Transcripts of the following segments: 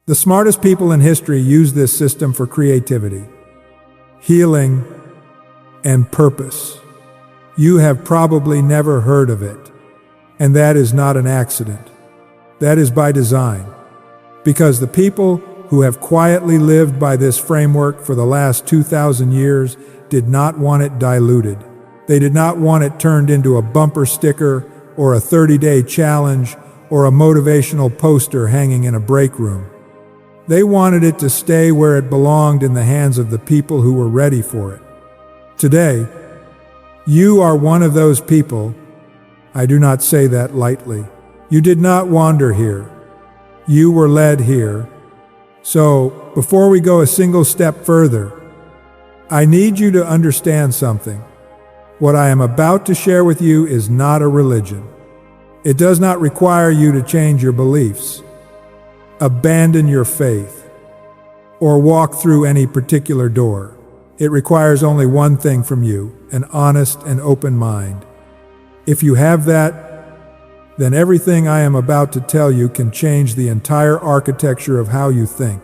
The smartest people in history used this system for creativity, healing, and purpose. You have probably never heard of it, and that is not an accident. That is by design, because the people who have quietly lived by this framework for the last 2,000 years did not want it diluted. They did not want it turned into a bumper sticker or a 30-day challenge or a motivational poster hanging in a break room. They wanted it to stay where it belonged, in the hands of the people who were ready for it. Today, you are one of those people. I do not say that lightly. You did not wander here. You were led here. So, before we go a single step further, I need you to understand something. What I am about to share with you is not a religion. It does not require you to change your beliefs, abandon your faith, or walk through any particular door. It requires only one thing from you: an honest and open mind. If you have that, then everything I am about to tell you can change the entire architecture of how you think,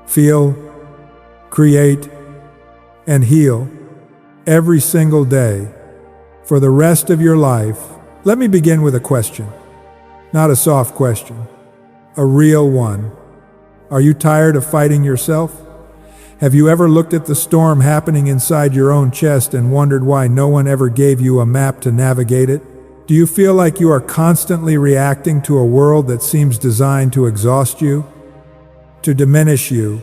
feel, create, and heal every single day for the rest of your life. Let me begin with a question. Not a soft question, a real one. Are you tired of fighting yourself? Have you ever looked at the storm happening inside your own chest and wondered why no one ever gave you a map to navigate it? Do you feel like you are constantly reacting to a world that seems designed to exhaust you, to diminish you,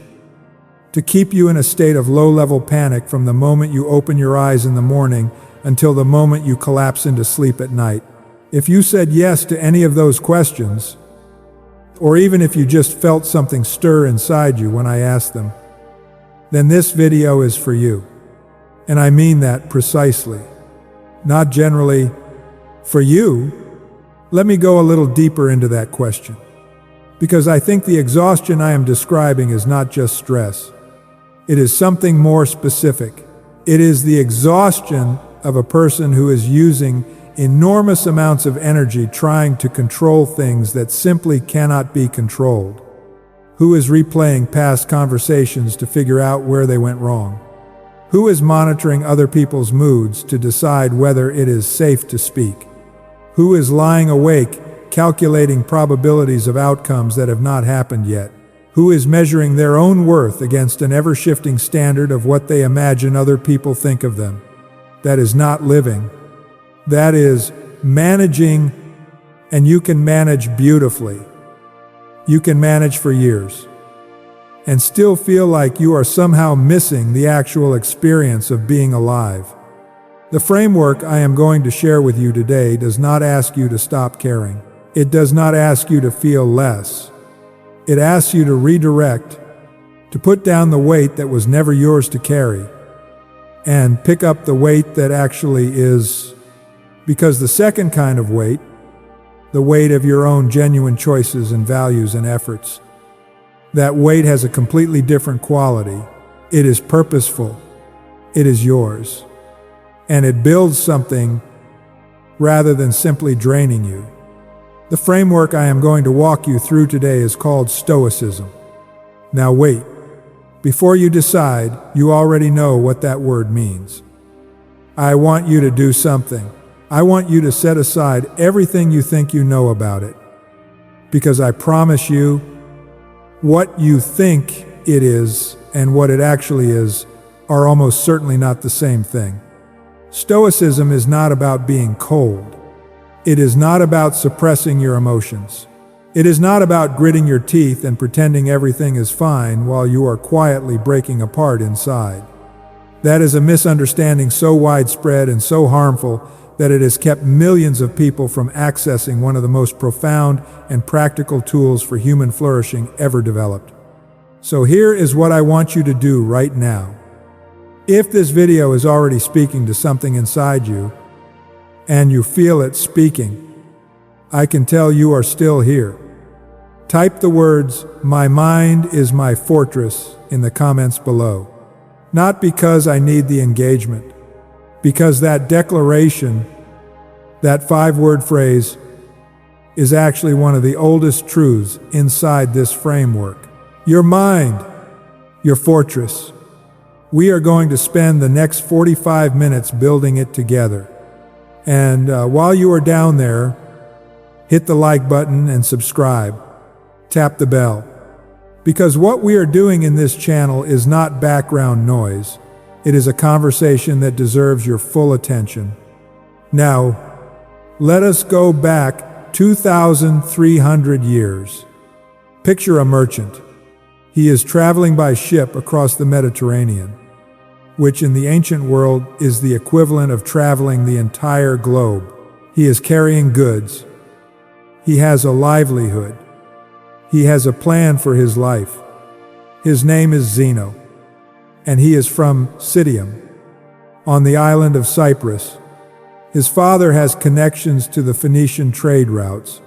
to keep you in a state of low-level panic from the moment you open your eyes in the morning until the moment you collapse into sleep at night? If you said yes to any of those questions, or even if you just felt something stir inside you when I asked them, then this video is for you. And I mean that precisely. Not generally, for you. Let me go a little deeper into that question, because I think the exhaustion I am describing is not just stress. It is something more specific. It is the exhaustion of a person who is using enormous amounts of energy trying to control things that simply cannot be controlled, who is replaying past conversations to figure out where they went wrong, who is monitoring other people's moods to decide whether it is safe to speak, who is lying awake calculating probabilities of outcomes that have not happened yet, who is measuring their own worth against an ever-shifting standard of what they imagine other people think of them. That is not living. That is managing, and you can manage beautifully. You can manage for years and still feel like you are somehow missing the actual experience of being alive. The framework I am going to share with you today does not ask you to stop caring. It does not ask you to feel less. It asks you to redirect, to put down the weight that was never yours to carry, and pick up the weight that actually is. Because the second kind of weight, the weight of your own genuine choices and values and efforts, that weight has a completely different quality. It is purposeful. It is yours. And it builds something rather than simply draining you. The framework I am going to walk you through today is called Stoicism. Now wait. Before you decide, you already know what that word means. I want you to do something. I want you to set aside everything you think you know about it. Because I promise you, what you think it is and what it actually is are almost certainly not the same thing. Stoicism is not about being cold. It is not about suppressing your emotions. It is not about gritting your teeth and pretending everything is fine while you are quietly breaking apart inside. That is a misunderstanding so widespread and so harmful that it has kept millions of people from accessing one of the most profound and practical tools for human flourishing ever developed. So here is what I want you to do right now. If this video is already speaking to something inside you, and you feel it speaking, I can tell you are still here. Type the words, "My mind is my fortress," in the comments below. Not because I need the engagement, because that declaration, that 5-word phrase, is actually one of the oldest truths inside this framework. Your mind, your fortress. We are going to spend the next 45 minutes building it together. And while you are down there, hit the like button and subscribe. Tap the bell. Because what we are doing in this channel is not background noise. It is a conversation that deserves your full attention. Now, let us go back 2,300 years. Picture a merchant. He is traveling by ship across the Mediterranean, which in the ancient world is the equivalent of traveling the entire globe. He is carrying goods. He has a livelihood. He has a plan for his life. His name is Zeno, and he is from Citium, on the island of Cyprus. His father has connections to the Phoenician trade routes.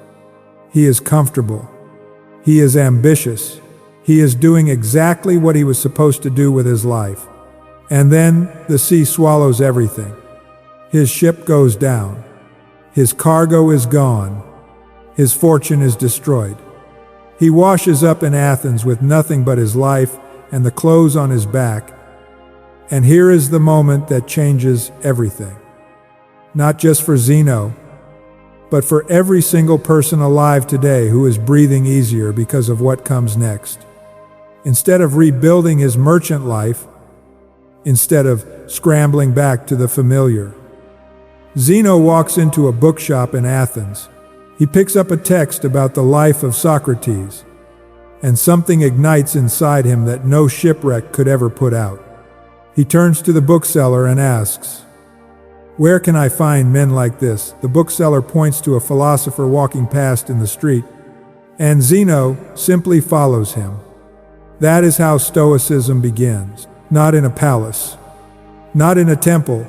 He is comfortable. He is ambitious. He is doing exactly what he was supposed to do with his life. And then the sea swallows everything. His ship goes down. His cargo is gone. His fortune is destroyed. He washes up in Athens with nothing but his life and the clothes on his back. And here is the moment that changes everything. Not just for Zeno, but for every single person alive today who is breathing easier because of what comes next. Instead of rebuilding his merchant life, instead of scrambling back to the familiar, Zeno walks into a bookshop in Athens. He picks up a text about the life of Socrates, and something ignites inside him that no shipwreck could ever put out. He turns to the bookseller and asks, "Where can I find men like this?" The bookseller points to a philosopher walking past in the street, and Zeno simply follows him. That is how Stoicism begins, not in a palace, not in a temple,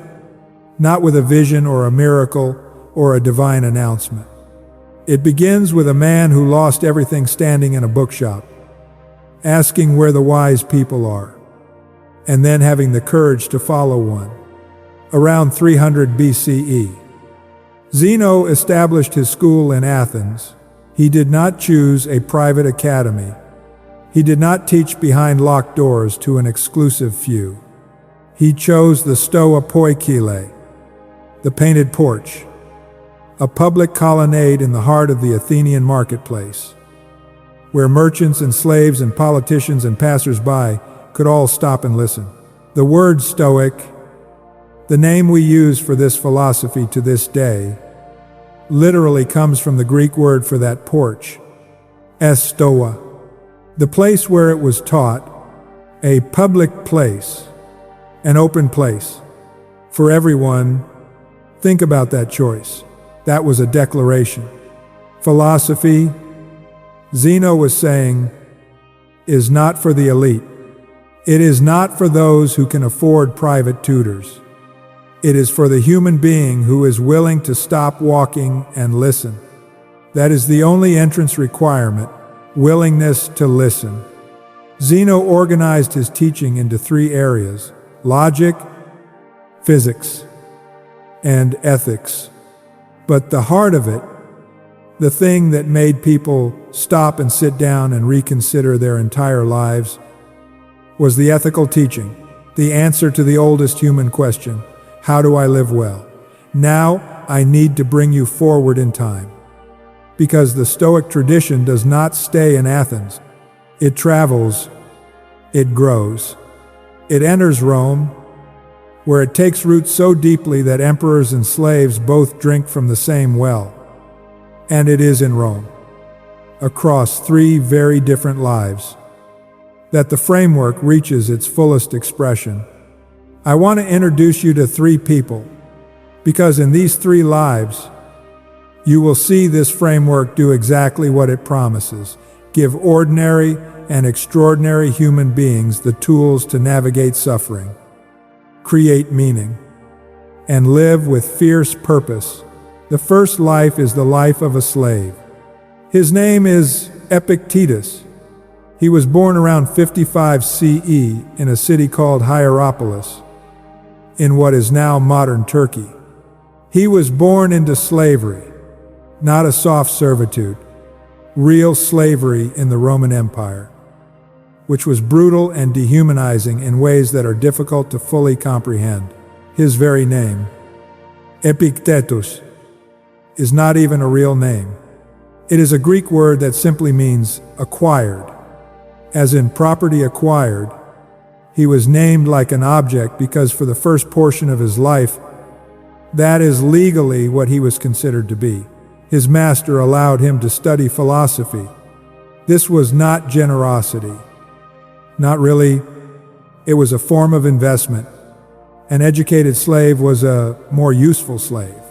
not with a vision or a miracle or a divine announcement. It begins with a man who lost everything standing in a bookshop, asking where the wise people are, and then having the courage to follow one. Around 300 BCE, Zeno established his school in Athens. He did not choose a private academy. He did not teach behind locked doors to an exclusive few. He chose the Stoa Poikile, the painted porch, a public colonnade in the heart of the Athenian marketplace, where merchants and slaves and politicians and passers-by could all stop and listen. The word Stoic, the name we use for this philosophy to this day, literally comes from the Greek word for that porch, stoa, the place where it was taught, a public place, an open place, for everyone. Think about that choice. That was a declaration. Philosophy, Zeno was saying, is not for the elite. It is not for those who can afford private tutors. It is for the human being who is willing to stop walking and listen. That is the only entrance requirement, willingness to listen. Zeno organized his teaching into 3 areas: logic, physics, and ethics. But the heart of it, the thing that made people stop and sit down and reconsider their entire lives, was the ethical teaching, the answer to the oldest human question: how do I live well? Now I need to bring you forward in time. Because the Stoic tradition does not stay in Athens. It travels, it grows. It enters Rome, where it takes root so deeply that emperors and slaves both drink from the same well. And it is in Rome, across 3 very different lives, that the framework reaches its fullest expression. I want to introduce you to 3 people, because in these 3 lives, you will see this framework do exactly what it promises: give ordinary and extraordinary human beings the tools to navigate suffering, create meaning, and live with fierce purpose. The first life is the life of a slave. His name is Epictetus. He was born around 55 CE in a city called Hierapolis, in what is now modern Turkey. He was born into slavery, not a soft servitude, real slavery in the Roman Empire, which was brutal and dehumanizing in ways that are difficult to fully comprehend. His very name, Epictetus, is not even a real name. It is a Greek word that simply means acquired, as in property acquired. He was named like an object because for the first portion of his life, that is legally what he was considered to be. His master allowed him to study philosophy. This was not generosity. Not really. It was a form of investment. An educated slave was a more useful slave.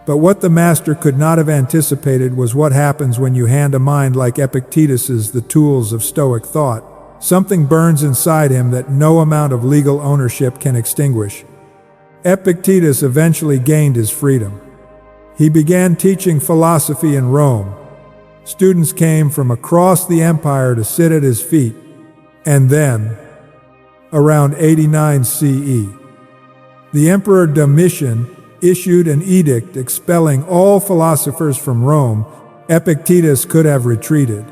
But what the master could not have anticipated was what happens when you hand a mind like Epictetus's the tools of Stoic thought. Something burns inside him that no amount of legal ownership can extinguish. Epictetus eventually gained his freedom. He began teaching philosophy in Rome. Students came from across the empire to sit at his feet. And then, around 89 CE, the Emperor Domitian issued an edict expelling all philosophers from Rome. Epictetus could have retreated.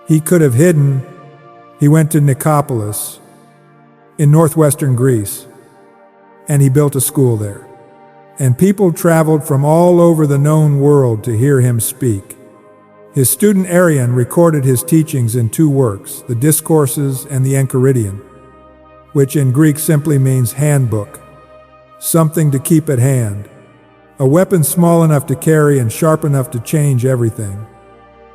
He could have hidden. He went to Nicopolis in northwestern Greece, and he built a school there. And people traveled from all over the known world to hear him speak. His student Arrian recorded his teachings in two works, the Discourses and the Enchiridion, which in Greek simply means handbook, something to keep at hand, a weapon small enough to carry and sharp enough to change everything.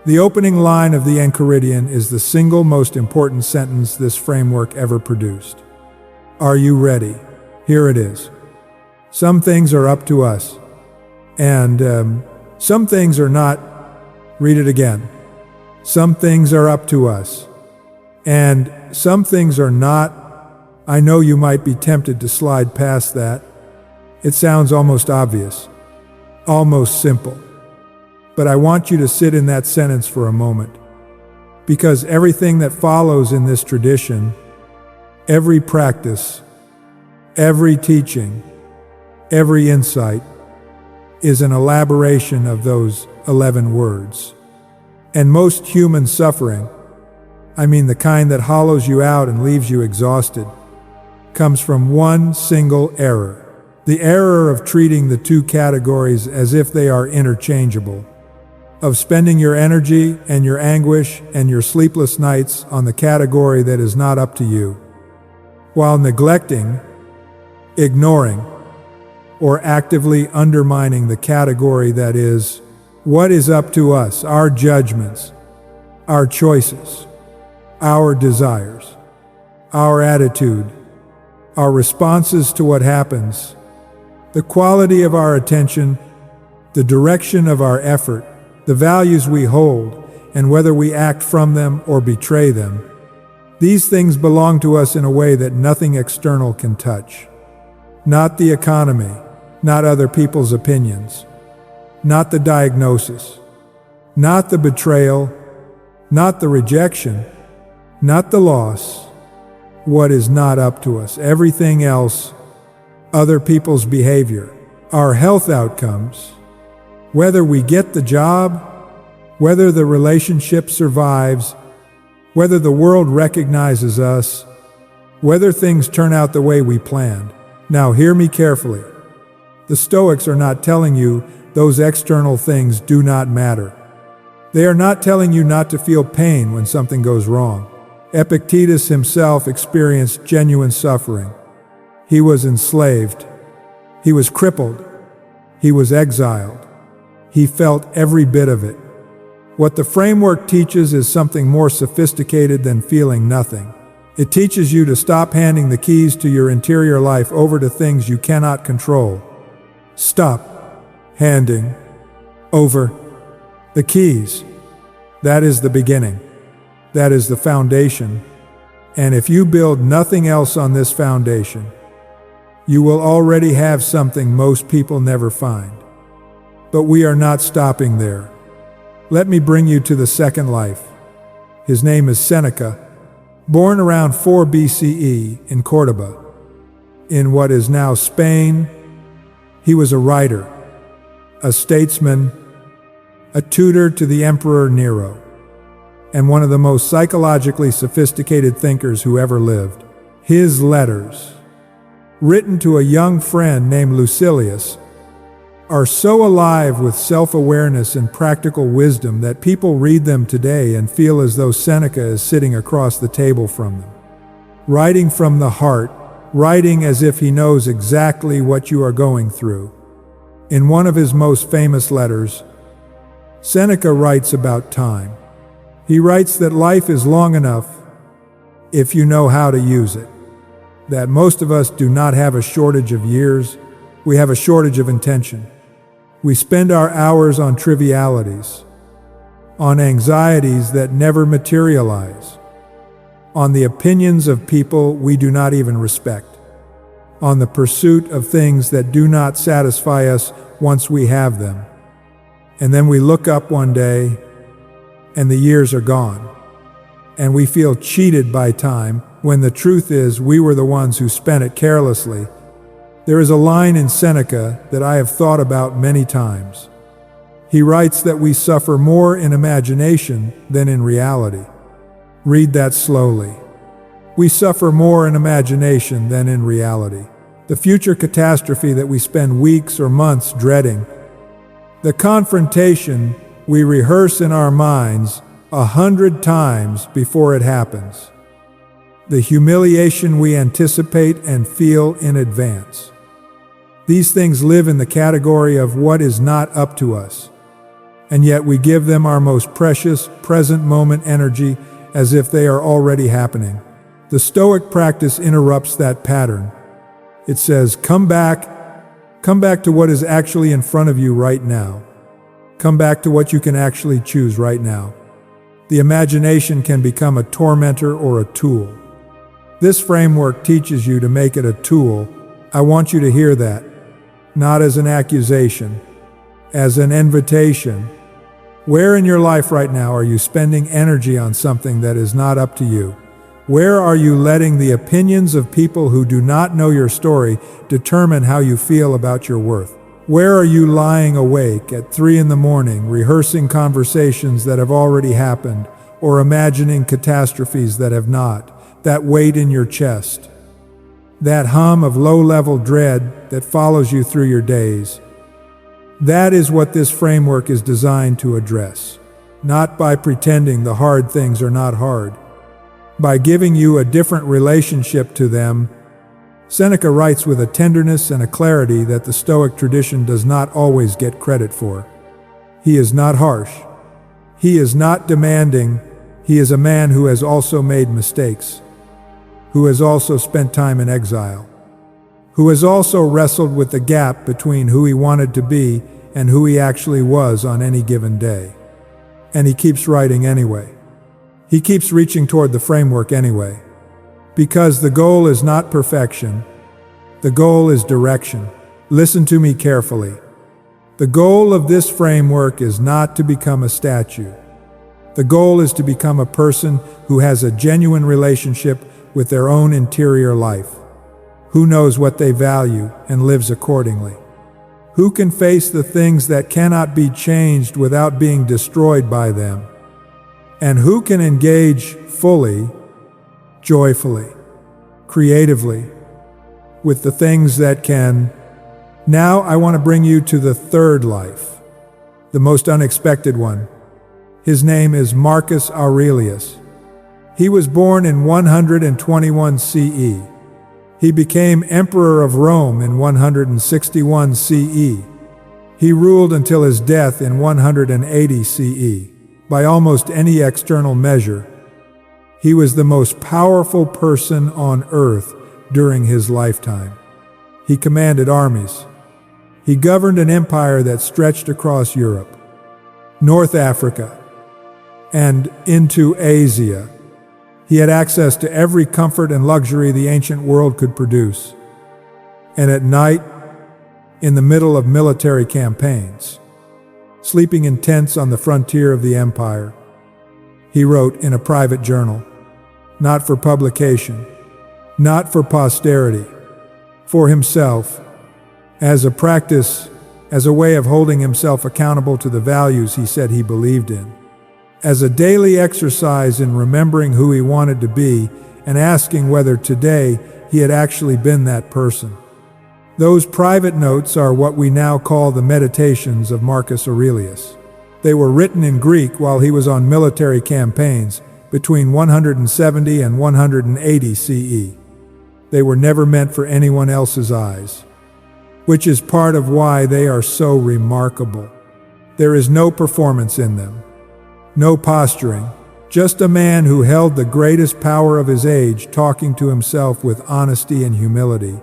The opening line of the Enchiridion is the single most important sentence this framework ever produced. Are you ready? Here it is. Some things are up to us, and some things are not. Read it again. Some things are up to us, and some things are not. I know you might be tempted to slide past that. It sounds almost obvious, almost simple. But I want you to sit in that sentence for a moment, because everything that follows in this tradition, every practice, every teaching, every insight, is an elaboration of those 11 words. And most human suffering, I mean the kind that hollows you out and leaves you exhausted, comes from one single error. The error of treating the two categories as if they are interchangeable, of spending your energy and your anguish and your sleepless nights on the category that is not up to you, while neglecting, ignoring, or actively undermining the category that is what is up to us, our judgments, our choices, our desires, our attitude, our responses to what happens, the quality of our attention, the direction of our effort, the values we hold, and whether we act from them or betray them. These things belong to us in a way that nothing external can touch. Not the economy, not other people's opinions, not the diagnosis, not the betrayal, not the rejection, not the loss. What is not up to us? Everything else, other people's behavior, our health outcomes, whether we get the job, whether the relationship survives, whether the world recognizes us, whether things turn out the way we planned. Now hear me carefully. The Stoics are not telling you those external things do not matter. They are not telling you not to feel pain when something goes wrong. Epictetus himself experienced genuine suffering. He was enslaved. He was crippled. He was exiled. He felt every bit of it. What the framework teaches is something more sophisticated than feeling nothing. It teaches you to stop handing the keys to your interior life over to things you cannot control. Stop handing over the keys. That is the beginning. That is the foundation. And if you build nothing else on this foundation, you will already have something most people never find. But we are not stopping there. Let me bring you to the second life. His name is Seneca, born around 4 BCE in Cordoba, in what is now Spain. He was a writer, a statesman, a tutor to the Emperor Nero, and one of the most psychologically sophisticated thinkers who ever lived. His letters, written to a young friend named Lucilius, are so alive with self-awareness and practical wisdom that people read them today and feel as though Seneca is sitting across the table from them. Writing from the heart, writing as if he knows exactly what you are going through. In one of his most famous letters, Seneca writes about time. He writes that life is long enough if you know how to use it. That most of us do not have a shortage of years, we have a shortage of intention. We spend our hours on trivialities, on anxieties that never materialize, on the opinions of people we do not even respect, on the pursuit of things that do not satisfy us once we have them. And then we look up one day and the years are gone, and we feel cheated by time when the truth is we were the ones who spent it carelessly. There is a line in Seneca that I have thought about many times. He writes that we suffer more in imagination than in reality. Read that slowly. We suffer more in imagination than in reality. The future catastrophe that we spend weeks or months dreading, the confrontation we rehearse in our minds 100 times before it happens, the humiliation we anticipate and feel in advance. These things live in the category of what is not up to us, and yet we give them our most precious, present moment energy as if they are already happening. The Stoic practice interrupts that pattern. It says, come back to what is actually in front of you right now. Come back to what you can actually choose right now. The imagination can become a tormentor or a tool. This framework teaches you to make it a tool. I want you to hear that, not as an accusation, as an invitation. Where in your life right now are you spending energy on something that is not up to you? Where are you letting the opinions of people who do not know your story determine how you feel about your worth? Where are you lying awake at 3 a.m, rehearsing conversations that have already happened, or imagining catastrophes that have not? That weight in your chest, that hum of low-level dread that follows you through your days. That is what this framework is designed to address, not by pretending the hard things are not hard, by giving you a different relationship to them. Seneca writes with a tenderness and a clarity that the Stoic tradition does not always get credit for. He is not harsh. He is not demanding. He is a man who has also made mistakes, who has also spent time in exile, who has also wrestled with the gap between who he wanted to be and who he actually was on any given day. And he keeps writing anyway. He keeps reaching toward the framework anyway. Because the goal is not perfection. The goal is direction. Listen to me carefully. The goal of this framework is not to become a statue. The goal is to become a person who has a genuine relationship with their own interior life, who knows what they value and lives accordingly, who can face the things that cannot be changed without being destroyed by them, and who can engage fully, joyfully, creatively, with the things that can. Now I want to bring you to the third life, the most unexpected one. His name is Marcus Aurelius. He was born in 121 CE. He became Emperor of Rome in 161 CE. He ruled until his death in 180 CE. By almost any external measure, he was the most powerful person on earth during his lifetime. He commanded armies. He governed an empire that stretched across Europe, North Africa, and into Asia. He had access to every comfort and luxury the ancient world could produce. And at night, in the middle of military campaigns, sleeping in tents on the frontier of the empire, he wrote in a private journal, not for publication, not for posterity, for himself, as a practice as a way of holding himself accountable to the values he said he believed in, as a daily exercise in remembering who he wanted to be and asking whether today he had actually been that person. Those private notes are what we now call the Meditations of Marcus Aurelius. They were written in Greek while he was on military campaigns between 170 and 180 CE. They were never meant for anyone else's eyes, which is part of why they are so remarkable. There is no performance in them, no posturing, just a man who held the greatest power of his age talking to himself with honesty and humility,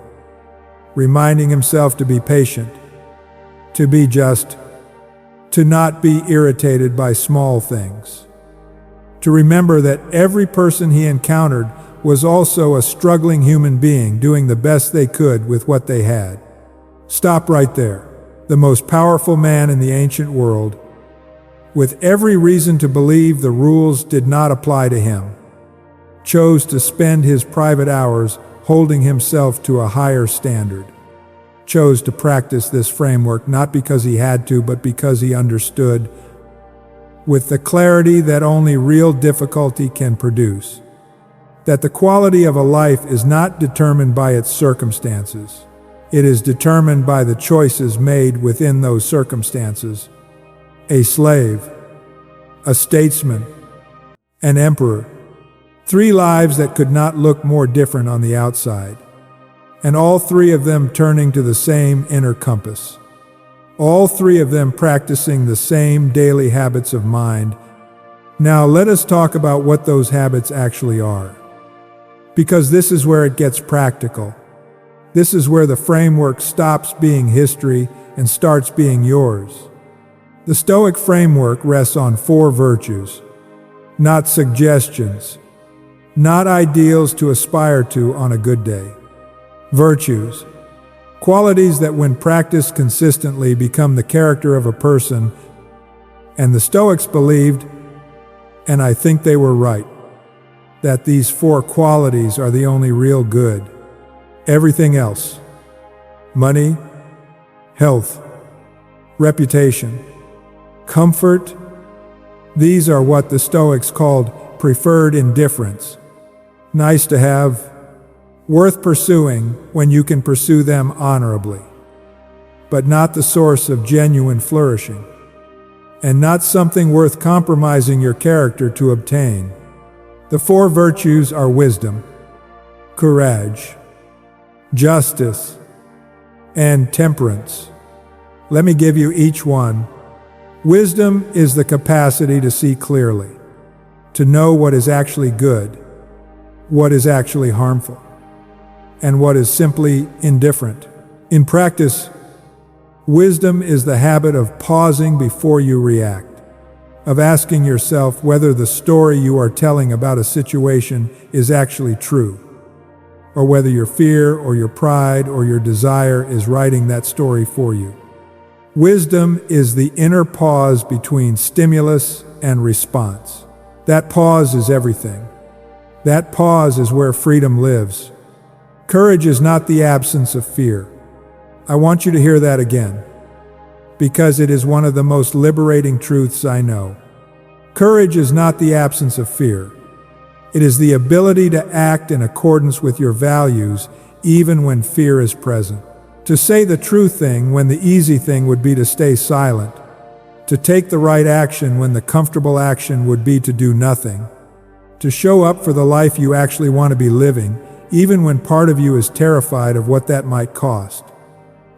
reminding himself to be patient, to be just, to not be irritated by small things, to remember that every person he encountered was also a struggling human being doing the best they could with what they had. Stop right there. The most powerful man in the ancient world, with every reason to believe the rules did not apply to him, chose to spend his private hours holding himself to a higher standard, chose to practice this framework not because he had to, but because he understood, with the clarity that only real difficulty can produce, that the quality of a life is not determined by its circumstances. It is determined by the choices made within those circumstances. A slave, a statesman, an emperor, 3 lives that could not look more different on the outside, and all 3 of them turning to the same inner compass, all 3 of them practicing the same daily habits of mind. Now let us talk about what those habits actually are, because this is where it gets practical. This is where the framework stops being history and starts being yours. The Stoic framework rests on 4 virtues, not suggestions, not ideals to aspire to on a good day. Virtues, qualities that when practiced consistently become the character of a person, and the Stoics believed, and I think they were right, that these 4 qualities are the only real good. Everything else, money, health, reputation, comfort, these are what the Stoics called preferred indifference. Nice to have, worth pursuing when you can pursue them honorably, but not the source of genuine flourishing, and not something worth compromising your character to obtain. The 4 virtues are wisdom, courage, justice, and temperance. Let me give you each one. Wisdom is the capacity to see clearly, to know what is actually good, what is actually harmful, and what is simply indifferent. In practice, wisdom is the habit of pausing before you react, of asking yourself whether the story you are telling about a situation is actually true, or whether your fear or your pride or your desire is writing that story for you. Wisdom is the inner pause between stimulus and response. That pause is everything. That pause is where freedom lives. Courage is not the absence of fear. I want you to hear that again, because it is one of the most liberating truths I know. Courage is not the absence of fear. It is the ability to act in accordance with your values even when fear is present. To say the true thing when the easy thing would be to stay silent. To take the right action when the comfortable action would be to do nothing. To show up for the life you actually want to be living, even when part of you is terrified of what that might cost.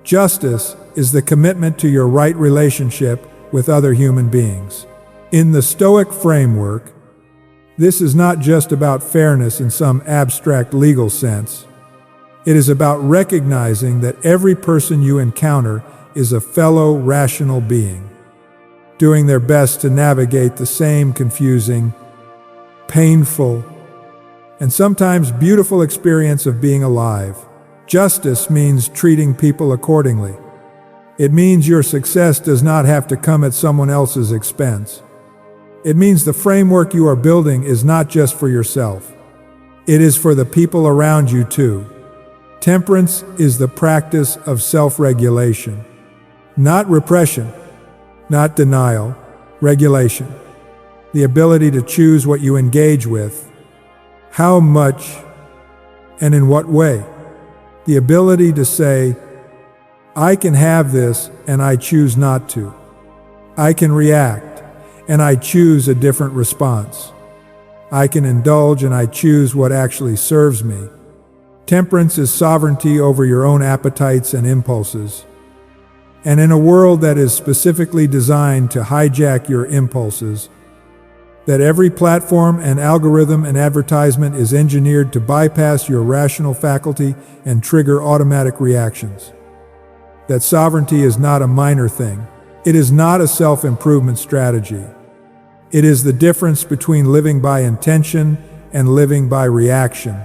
Justice is the commitment to your right relationship with other human beings. In the Stoic framework, this is not just about fairness in some abstract legal sense. It is about recognizing that every person you encounter is a fellow rational being, doing their best to navigate the same confusing, painful, and sometimes beautiful experience of being alive. Justice means treating people accordingly. It means your success does not have to come at someone else's expense. It means the framework you are building is not just for yourself. It is for the people around you too. Temperance is the practice of self-regulation. Not repression, not denial, regulation. The ability to choose what you engage with, how much, and in what way. The ability to say, I can have this and I choose not to. I can react and I choose a different response. I can indulge and I choose what actually serves me. Temperance is sovereignty over your own appetites and impulses. And in a world that is specifically designed to hijack your impulses, that every platform and algorithm and advertisement is engineered to bypass your rational faculty and trigger automatic reactions. That sovereignty is not a minor thing. It is not a self-improvement strategy. It is the difference between living by intention and living by reaction.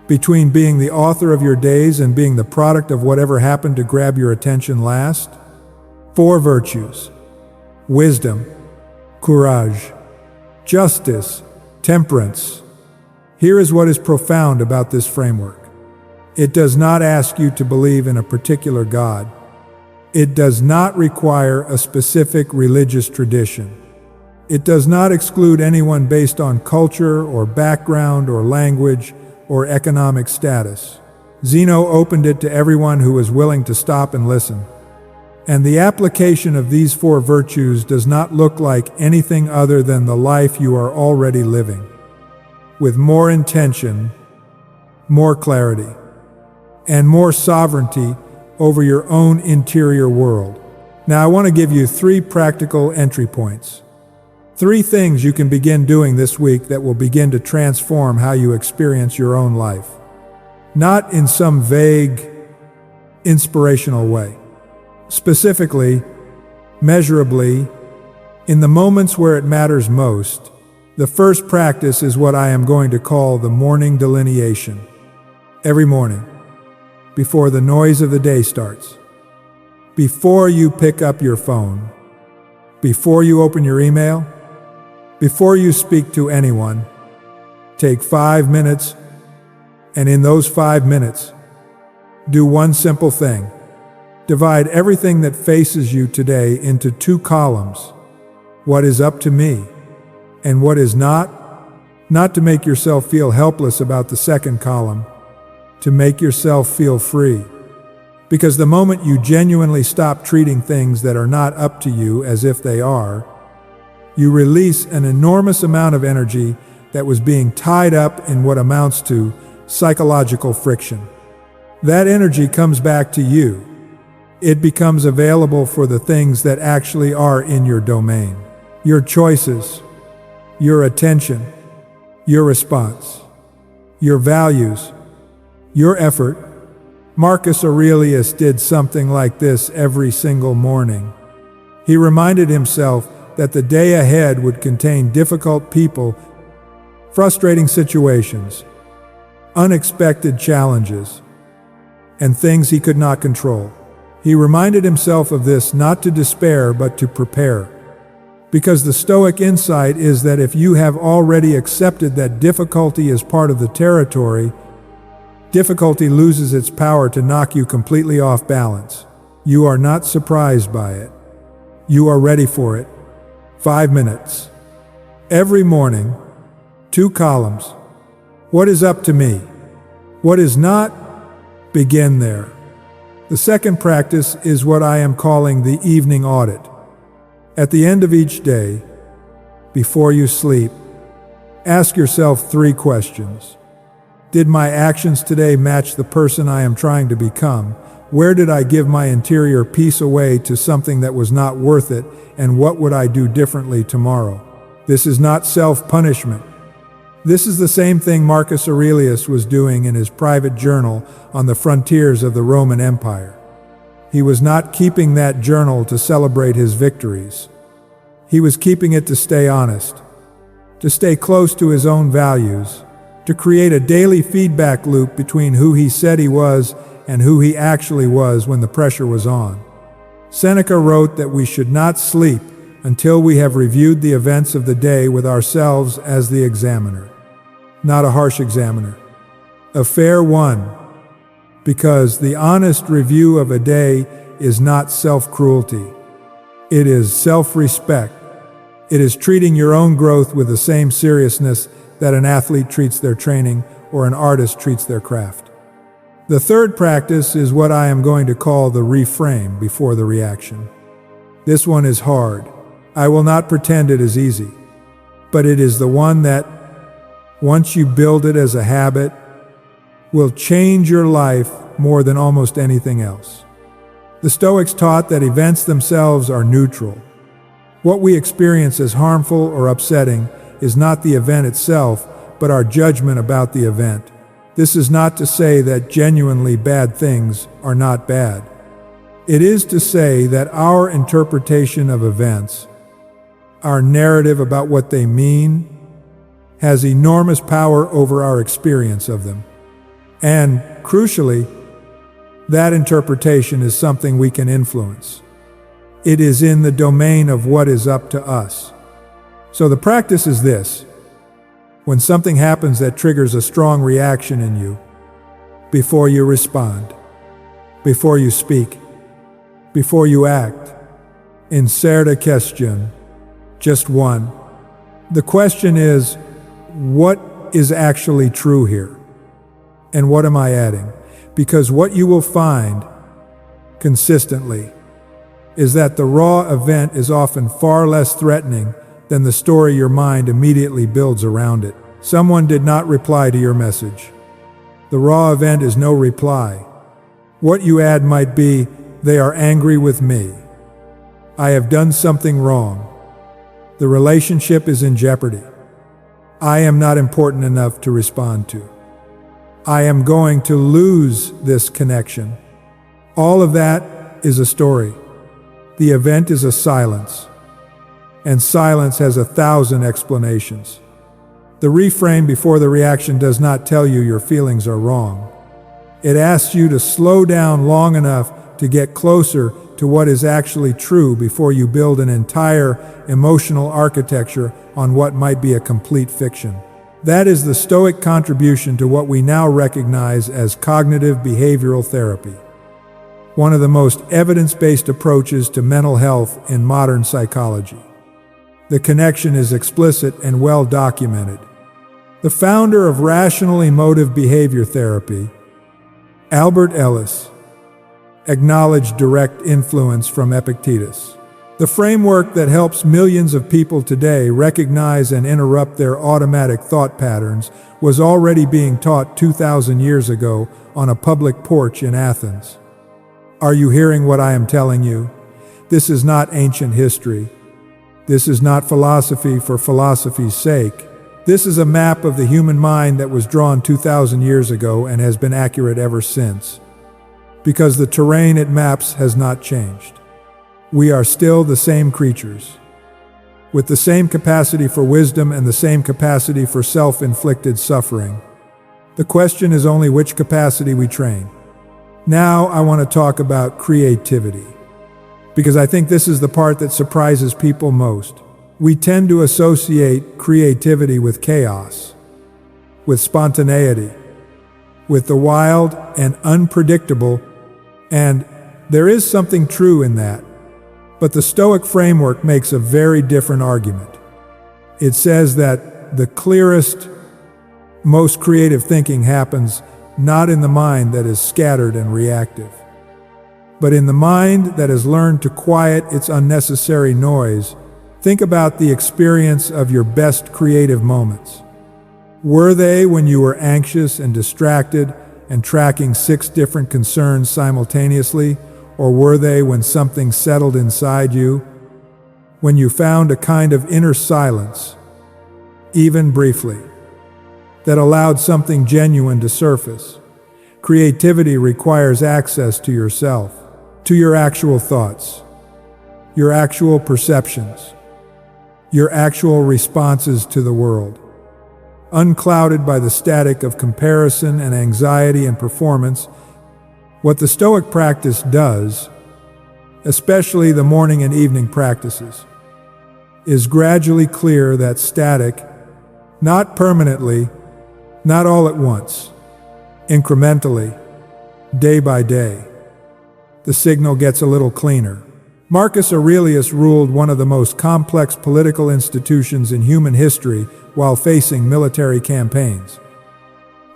Between being the author of your days and being the product of whatever happened to grab your attention last. 4 virtues: wisdom, courage, justice, temperance. Here is what is profound about this framework. It does not ask you to believe in a particular God. It does not require a specific religious tradition. It does not exclude anyone based on culture or background or language or economic status. Zeno opened it to everyone who was willing to stop and listen. And the application of these 4 virtues does not look like anything other than the life you are already living, with more intention, more clarity, and more sovereignty over your own interior world. Now I want to give you 3 practical entry points. 3 things you can begin doing this week that will begin to transform how you experience your own life. Not in some vague, inspirational way. Specifically, measurably, in the moments where it matters most. The first practice is what I am going to call the morning delineation. Every morning, before the noise of the day starts, before you pick up your phone, before you open your email, before you speak to anyone, take 5 minutes, and in those 5 minutes, do one simple thing. Divide everything that faces you today into 2 columns. What is up to me, and what is not. Not to make yourself feel helpless about the second column, to make yourself feel free. Because the moment you genuinely stop treating things that are not up to you as if they are, you release an enormous amount of energy that was being tied up in what amounts to psychological friction. That energy comes back to you. It becomes available for the things that actually are in your domain. Your choices, your attention, your response, your values, your effort. Marcus Aurelius did something like this every single morning. He reminded himself that the day ahead would contain difficult people, frustrating situations, unexpected challenges, and things he could not control. He reminded himself of this not to despair but to prepare. Because the Stoic insight is that if you have already accepted that difficulty is part of the territory, difficulty loses its power to knock you completely off balance. You are not surprised by it. You are ready for it. 5 minutes. Every morning, 2 columns. What is up to me? What is not? Begin there. The second practice is what I am calling the evening audit. At the end of each day, before you sleep, ask yourself 3 questions. Did my actions today match the person I am trying to become? Where did I give my interior peace away to something that was not worth it? And what would I do differently tomorrow? This is not self-punishment. This is the same thing Marcus Aurelius was doing in his private journal on the frontiers of the Roman Empire. He was not keeping that journal to celebrate his victories. He was keeping it to stay honest, to stay close to his own values, to create a daily feedback loop between who he said he was and who he actually was when the pressure was on. Seneca wrote that we should not sleep until we have reviewed the events of the day with ourselves as the examiner. Not a harsh examiner, a fair one, because the honest review of a day is not self-cruelty. It is self-respect. It is treating your own growth with the same seriousness that an athlete treats their training or an artist treats their craft. The third practice is what I am going to call the reframe before the reaction. This one is hard. I will not pretend it is easy, but it is the one that, once you build it as a habit, will change your life more than almost anything else. The Stoics taught that events themselves are neutral. What we experience as harmful or upsetting is not the event itself, but our judgment about the event. This is not to say that genuinely bad things are not bad. It is to say that our interpretation of events, our narrative about what they mean, has enormous power over our experience of them. And, crucially, that interpretation is something we can influence. It is in the domain of what is up to us. So the practice is this. When something happens that triggers a strong reaction in you, before you respond, before you speak, before you act, insert a question, just one. The question is, what is actually true here? And what am I adding? Because what you will find consistently is that the raw event is often far less threatening than the story your mind immediately builds around it. Someone did not reply to your message. The raw event is no reply. What you add might be, they are angry with me. I have done something wrong. The relationship is in jeopardy. I am not important enough to respond to. I am going to lose this connection. All of that is a story. The event is a silence. And silence has 1,000 explanations. The reframe before the reaction does not tell you your feelings are wrong. It asks you to slow down long enough to get closer to what is actually true before you build an entire emotional architecture on what might be a complete fiction. That is the Stoic contribution to what we now recognize as cognitive behavioral therapy, one of the most evidence-based approaches to mental health in modern psychology. The connection is explicit and well documented. The founder of rational emotive behavior therapy, Albert Ellis, acknowledged direct influence from Epictetus. The framework that helps millions of people today recognize and interrupt their automatic thought patterns was already being taught 2,000 years ago on a public porch in Athens. Are you hearing what I am telling you? This is not ancient history. This is not philosophy for philosophy's sake. This is a map of the human mind that was drawn 2,000 years ago and has been accurate ever since. Because the terrain it maps has not changed. We are still the same creatures, with the same capacity for wisdom and the same capacity for self-inflicted suffering. The question is only which capacity we train. Now I want to talk about creativity, because I think this is the part that surprises people most. We tend to associate creativity with chaos, with spontaneity, with the wild and unpredictable, and there is something true in that. But the Stoic framework makes a very different argument. It says that the clearest, most creative thinking happens not in the mind that is scattered and reactive, but in the mind that has learned to quiet its unnecessary noise. Think about the experience of your best creative moments. Were they when you were anxious and distracted and tracking 6 different concerns simultaneously? Or were they when something settled inside you, when you found a kind of inner silence, even briefly, that allowed something genuine to surface? Creativity requires access to yourself, to your actual thoughts, your actual perceptions, your actual responses to the world, unclouded by the static of comparison and anxiety and performance. What the Stoic practice does, especially the morning and evening practices, is gradually clear that static, not permanently, not all at once, incrementally, day by day. the signal gets a little cleaner. Marcus Aurelius ruled one of the most complex political institutions in human history while facing military campaigns,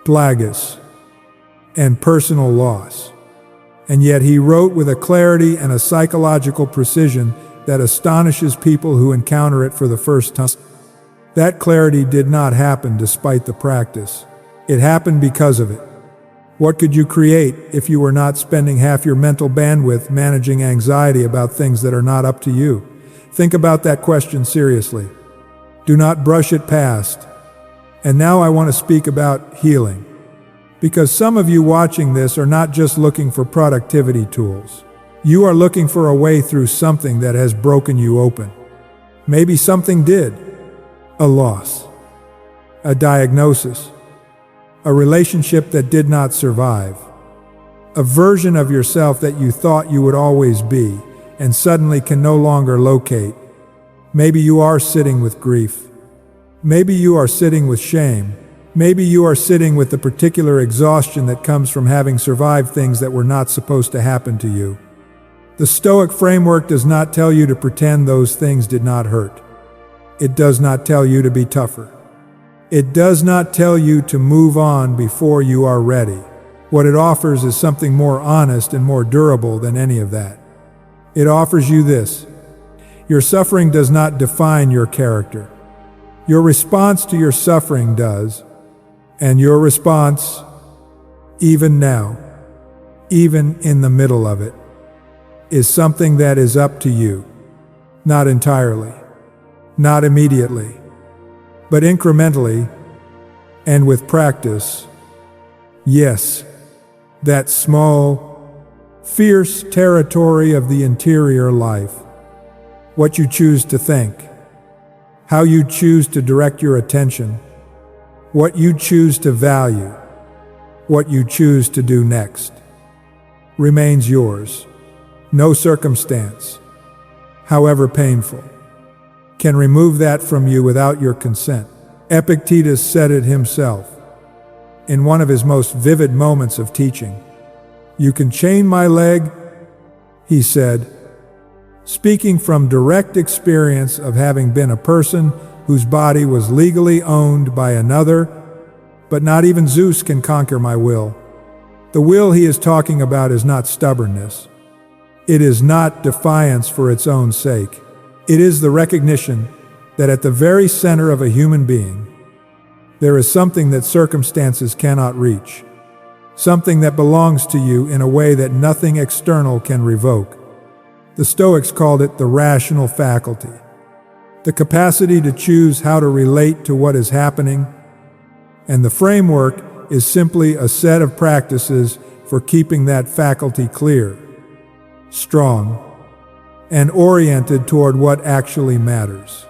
plagues, and personal loss. And yet he wrote with a clarity and a psychological precision that astonishes people who encounter it for the first time. That clarity did not happen despite the practice. It happened because of it. What could you create if you were not spending half your mental bandwidth managing anxiety about things that are not up to you? Think about that question seriously. Do not brush it past. And now I want to speak about healing. Because some of you watching this are not just looking for productivity tools. You are looking for a way through something that has broken you open. Maybe something did. A loss. A diagnosis. A relationship that did not survive. A version of yourself that you thought you would always be and suddenly can no longer locate. Maybe you are sitting with grief. Maybe you are sitting with shame. Maybe you are sitting with the particular exhaustion that comes from having survived things that were not supposed to happen to you. The Stoic framework does not tell you to pretend those things did not hurt. It does not tell you to be tougher. It does not tell you to move on before you are ready. What it offers is something more honest and more durable than any of that. It offers you this. Your suffering does not define your character. Your response to your suffering does. And your response, even now, even in the middle of it, is something that is up to you. Not entirely, not immediately, but incrementally and with practice. Yes, that small, fierce territory of the interior life. What you choose to think, how you choose to direct your attention, what you choose to value, what you choose to do next, remains yours. No circumstance, however painful, can remove that from you without your consent. Epictetus said it himself in one of his most vivid moments of teaching. "You can chain my leg," he said, speaking from direct experience of having been a person whose body was legally owned by another, but not even Zeus can conquer my will. The will he is talking about is not stubbornness. It is not defiance for its own sake. It is the recognition that at the very center of a human being, there is something that circumstances cannot reach, something that belongs to you in a way that nothing external can revoke. The Stoics called it the rational faculty, the capacity to choose how to relate to what is happening, and the framework is simply a set of practices for keeping that faculty clear, strong, and oriented toward what actually matters.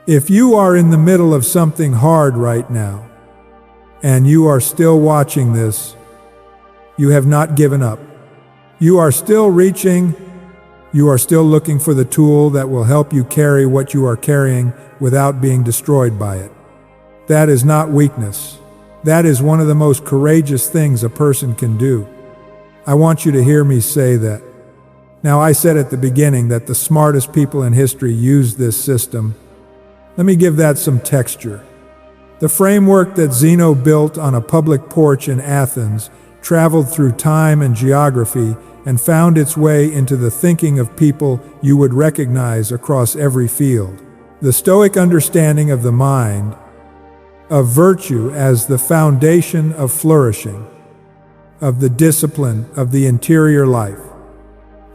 If you are in the middle of something hard right now, and you are still watching this, you have not given up. You are still reaching. You are still looking for the tool that will help you carry what you are carrying without being destroyed by it. That is not weakness. That is one of the most courageous things a person can do. I want you to hear me say that. Now, I said at the beginning that the smartest people in history used this system. Let me give that some texture. The framework that Zeno built on a public porch in Athens traveled through time and geography and found its way into the thinking of people you would recognize across every field. The Stoic understanding of the mind, of virtue as the foundation of flourishing, of the discipline of the interior life,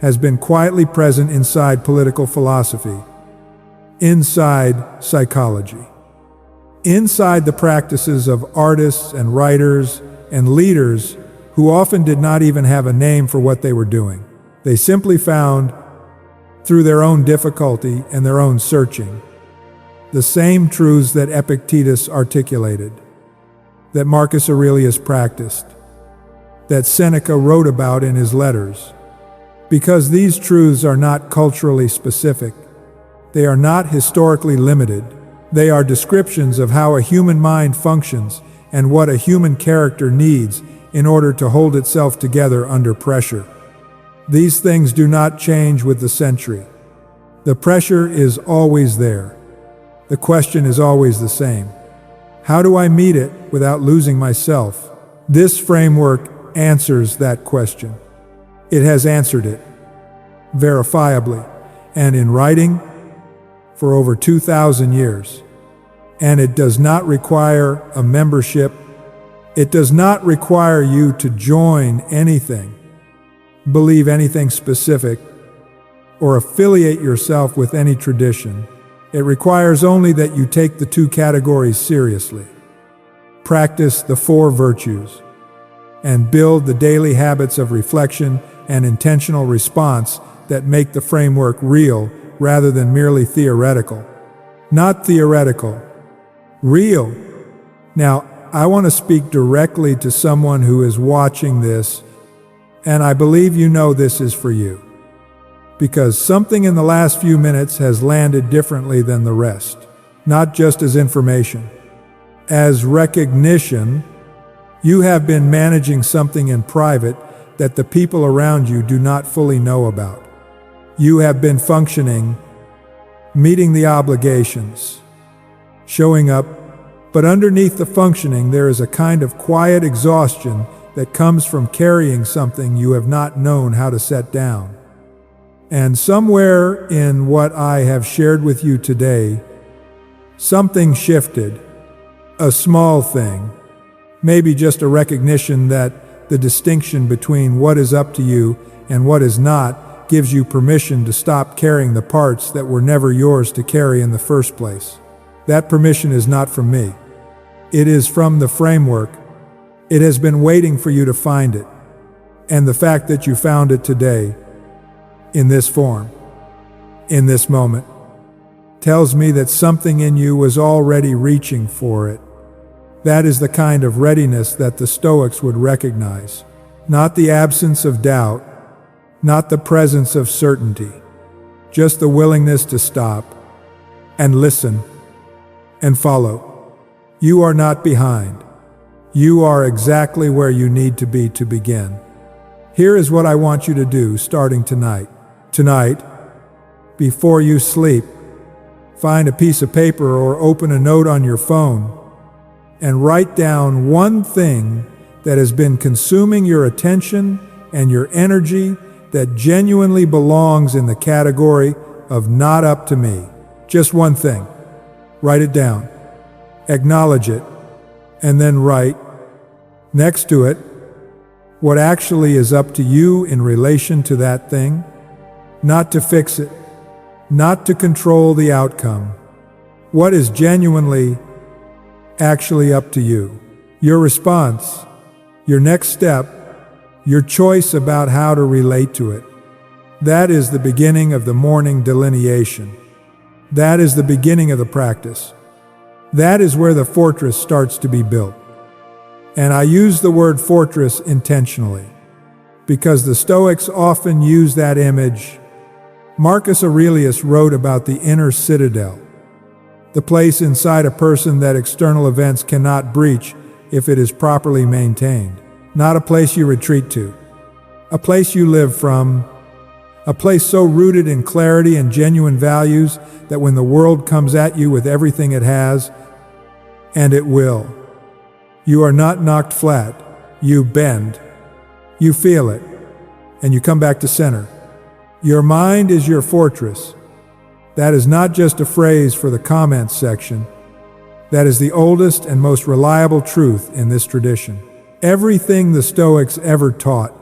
has been quietly present inside political philosophy, inside psychology, inside the practices of artists and writers and leaders who often did not even have a name for what they were doing. They simply found, through their own difficulty and their own searching, the same truths that Epictetus articulated, that Marcus Aurelius practiced, that Seneca wrote about in his letters. Because these truths are not culturally specific, they are not historically limited, they are descriptions of how a human mind functions and what a human character needs in order to hold itself together under pressure. These things do not change with the century. The pressure is always there. The question is always the same. How do I meet it without losing myself? This framework answers that question. It has answered it, verifiably, and in writing, for over 2,000 years. And it does not require a membership. It does not require you to join anything, believe anything specific, or affiliate yourself with any tradition. It requires only that you take the two categories seriously, practice the four virtues, and build the daily habits of reflection and intentional response that make the framework real rather than merely theoretical. Not theoretical, real. Now, I want to speak directly to someone who is watching this, and I believe you know this is for you, because something in the last few minutes has landed differently than the rest, not just as information. As recognition, you have been managing something in private that the people around you do not fully know about. You have been functioning, meeting the obligations, showing up, but underneath the functioning there is a kind of quiet exhaustion that comes from carrying something you have not known how to set down. And somewhere in what I have shared with you today, something shifted, a small thing, maybe just a recognition that the distinction between what is up to you and what is not gives you permission to stop carrying the parts that were never yours to carry in the first place. That permission is not from me. It is from the framework. It has been waiting for you to find it. And the fact that you found it today, in this form, in this moment, tells me that something in you was already reaching for it. That is the kind of readiness that the Stoics would recognize. Not the absence of doubt, not the presence of certainty, just the willingness to stop and listen and follow. You are not behind. You are exactly where you need to be to begin. Here is what I want you to do starting tonight. Tonight, before you sleep, find a piece of paper or open a note on your phone and write down one thing that has been consuming your attention and your energy that genuinely belongs in the category of not up to me. Just one thing. Write it down. Acknowledge it. And then write, next to it, what actually is up to you in relation to that thing. Not to fix it. Not to control the outcome. What is genuinely actually up to you? Your response, your next step, your choice about how to relate to it. That is the beginning of the morning delineation. That is the beginning of the practice. That is where the fortress starts to be built. And I use the word fortress intentionally, because the Stoics often use that image. Marcus Aurelius wrote about the inner citadel, the place inside a person that external events cannot breach if it is properly maintained. Not a place you retreat to, a place you live from, a place so rooted in clarity and genuine values that when the world comes at you with everything it has, and it will, you are not knocked flat, you bend, you feel it, and you come back to center. Your mind is your fortress. That is not just a phrase for the comments section. That is the oldest and most reliable truth in this tradition. Everything the Stoics ever taught,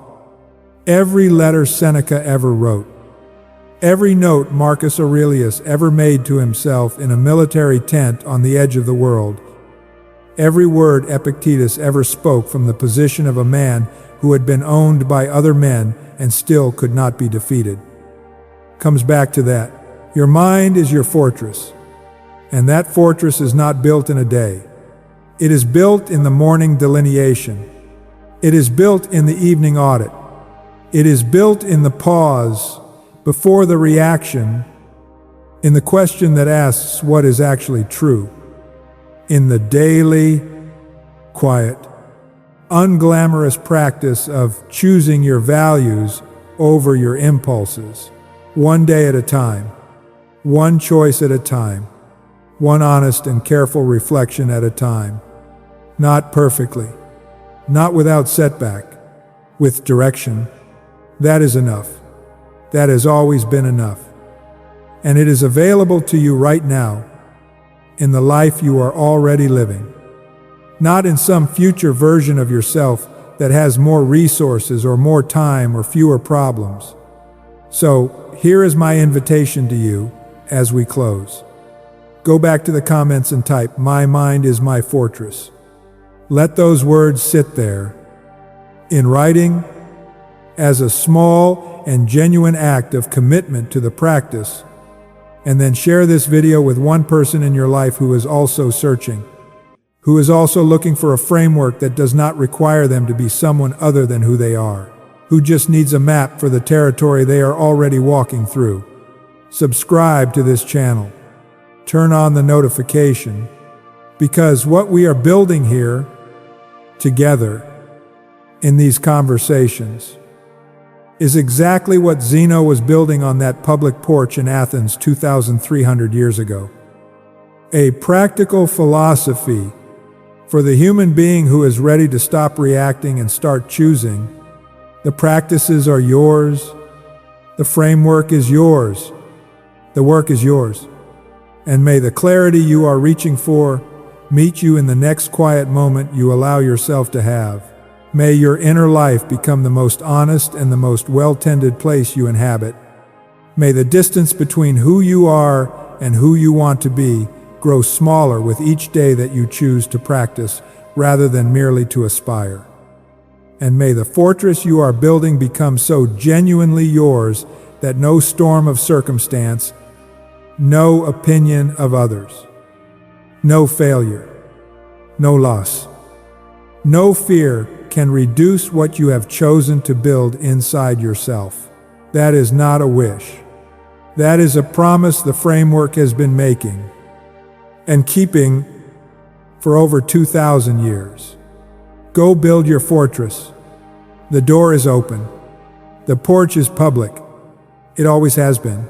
every letter Seneca ever wrote, every note Marcus Aurelius ever made to himself in a military tent on the edge of the world, every word Epictetus ever spoke from the position of a man who had been owned by other men and still could not be defeated, comes back to that. Your mind is your fortress, and that fortress is not built in a day. It is built in the morning delineation. It is built in the evening audit. It is built in the pause before the reaction, in the question that asks what is actually true, in the daily, quiet, unglamorous practice of choosing your values over your impulses, one day at a time, one choice at a time, one honest and careful reflection at a time. Not perfectly, not without setback, with direction. That is enough. That has always been enough. And it is available to you right now, in the life you are already living. Not in some future version of yourself that has more resources or more time or fewer problems. So, here is my invitation to you as we close. Go back to the comments and type, "My mind is my fortress." Let those words sit there, in writing, as a small and genuine act of commitment to the practice, and then share this video with one person in your life who is also searching, who is also looking for a framework that does not require them to be someone other than who they are, who just needs a map for the territory they are already walking through. Subscribe to this channel. Turn on the notification, because what we are building here, together, in these conversations, is exactly what Zeno was building on that public porch in Athens 2,300 years ago. A practical philosophy for the human being who is ready to stop reacting and start choosing. The practices are yours. The framework is yours. The work is yours. And may the clarity you are reaching for meet you in the next quiet moment you allow yourself to have. May your inner life become the most honest and the most well-tended place you inhabit. May the distance between who you are and who you want to be grow smaller with each day that you choose to practice rather than merely to aspire. And may the fortress you are building become so genuinely yours that no storm of circumstance, no opinion of others, no failure, no loss, no fear can reduce what you have chosen to build inside yourself. That is not a wish. That is a promise the framework has been making and keeping for over 2,000 years. Go build your fortress. The door is open. The porch is public. It always has been.